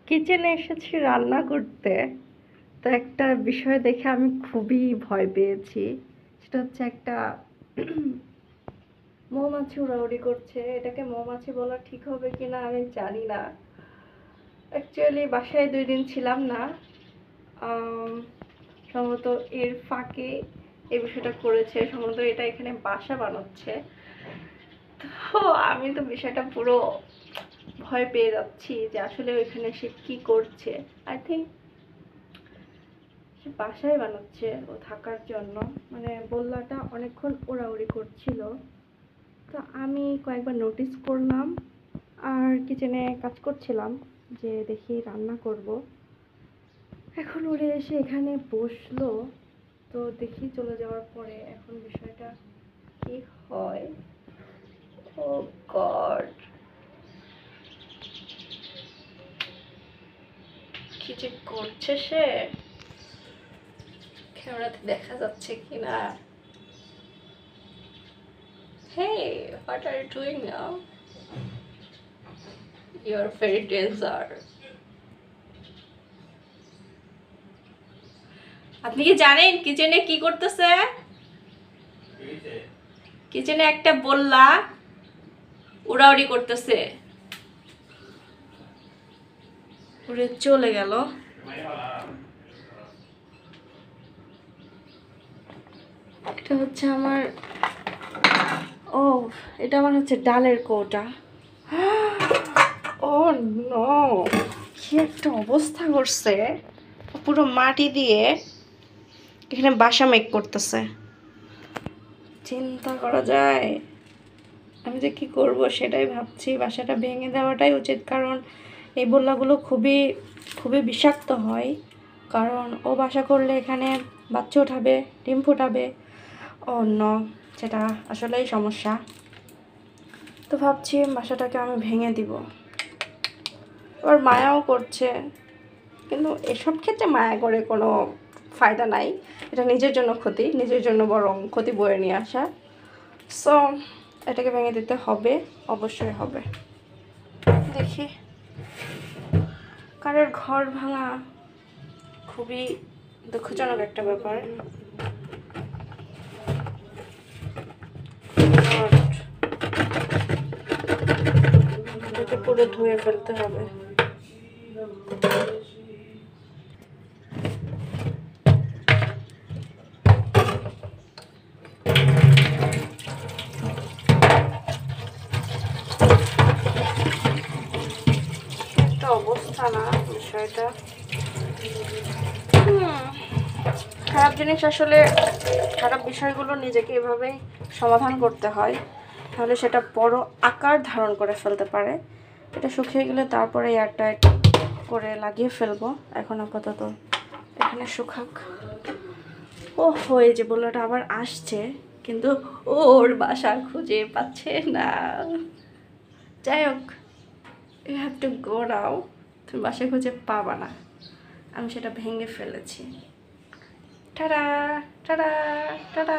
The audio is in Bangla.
কিচেনে এসেছি রান্না করতে। তো একটা বিষয় দেখে আমি খুবই ভয় পেয়েছি। সেটা হচ্ছে একটা মৌমাছি উড়াউড়ি করছে। এটাকে মৌমাছি বলা ঠিক হবে কিনা আমি জানি না। অ্যাকচুয়ালি বাসায় 2 দিন ছিলাম না। সম্ভবত এর ফাঁকে এই বিষয়টা করেছে। সম্ভবত এটা এখানে বাসা বানাচ্ছে। তো আমি তো বিষয়টা পুরো ভয় পেয়ে যাচ্ছি যে আসলে ওইখানে সে কি করছে। আই থিঙ্ক সে বাসায় বানাচ্ছে ও থাকার জন্য। মানে বল্লাটা অনেকক্ষণ ওড়াউড়ি করছিল। তো আমি কয়েকবার নোটিস করলাম আর কিচেনে কাজ করছিলাম যে দেখি রান্না করব। এখন উড়ে এসে এখানে বসলো। তো দেখি চলে যাওয়ার পরে এখন বিষয়টা কি হয়। ও গড, কি যে করছে সে, ক্যামেরাতে দেখা যাচ্ছে কিনা। Hey, what are you doing now? You're very danger. আপনি কি জানেন কিচেনে কি করতেছে? কিচেনে একটা বল্লা উড়াউড়ি করতেছে। উড়ে চলে গেল। এটা হচ্ছে আমার, ও এটা আমার হচ্ছে ডালের কৌটা। ও নো, কি একটা অবস্থা করছে। পুরো মাটি দিয়ে এখানে বাসা মেক করতেছে। চিন্তা করা যায়। আমি যে কি করব সেটাই ভাবছি। বাসাটা ভেঙে দেওয়াটাই উচিত, কারণ এই বল্লাগুলো খুবই খুবই বিষাক্ত হয়। কারণ ও বাসা করলে এখানে বাচ্চা উঠাবে, ডিম ফোটাবে। ও নো, সেটা আসলেই সমস্যা। তো ভাবছি বাসাটাকে আমি ভেঙে দিব। আবার মায়াও করছে, কিন্তু এসব ক্ষেত্রে মায়া করে কোনো ফায়দা নাই। এটা নিজের জন্য ক্ষতি, নিজের জন্য বরং ক্ষতি বয়ে নিয়ে আসা। সো এটাকে ভেঙে দিতে হবে, অবশ্যই হবে। দেখি, কারোর ঘর ভাঙা খুবই দুঃখজনক একটা ব্যাপার। এটাকে পুরো ধুয়ে ফেলতে হবে। একটা অবস্থা না বিষয়টা। খারাপ জিনিস আসলে, খারাপ বিষয়গুলো নিজেকে এভাবেই সমাধান করতে হয়, তাহলে সেটা বড় আকার ধারণ করে ফেলতে পারে। এটা শুকিয়ে গেলে তারপরে এয়ারটাইট করে লাগিয়ে ফেলবো। এখন আপাতত এখানে শুকাক। ও হয়ে যে বললোটা আবার আসছে, কিন্তু ওর বাসা খুঁজে পাচ্ছে না। যাই হোক, ইউ হ্যাভ টু গো নাও। তুমি বাসা খুঁজে পাবা না, আমি সেটা ভেঙে ফেলেছি। Tata tata tata.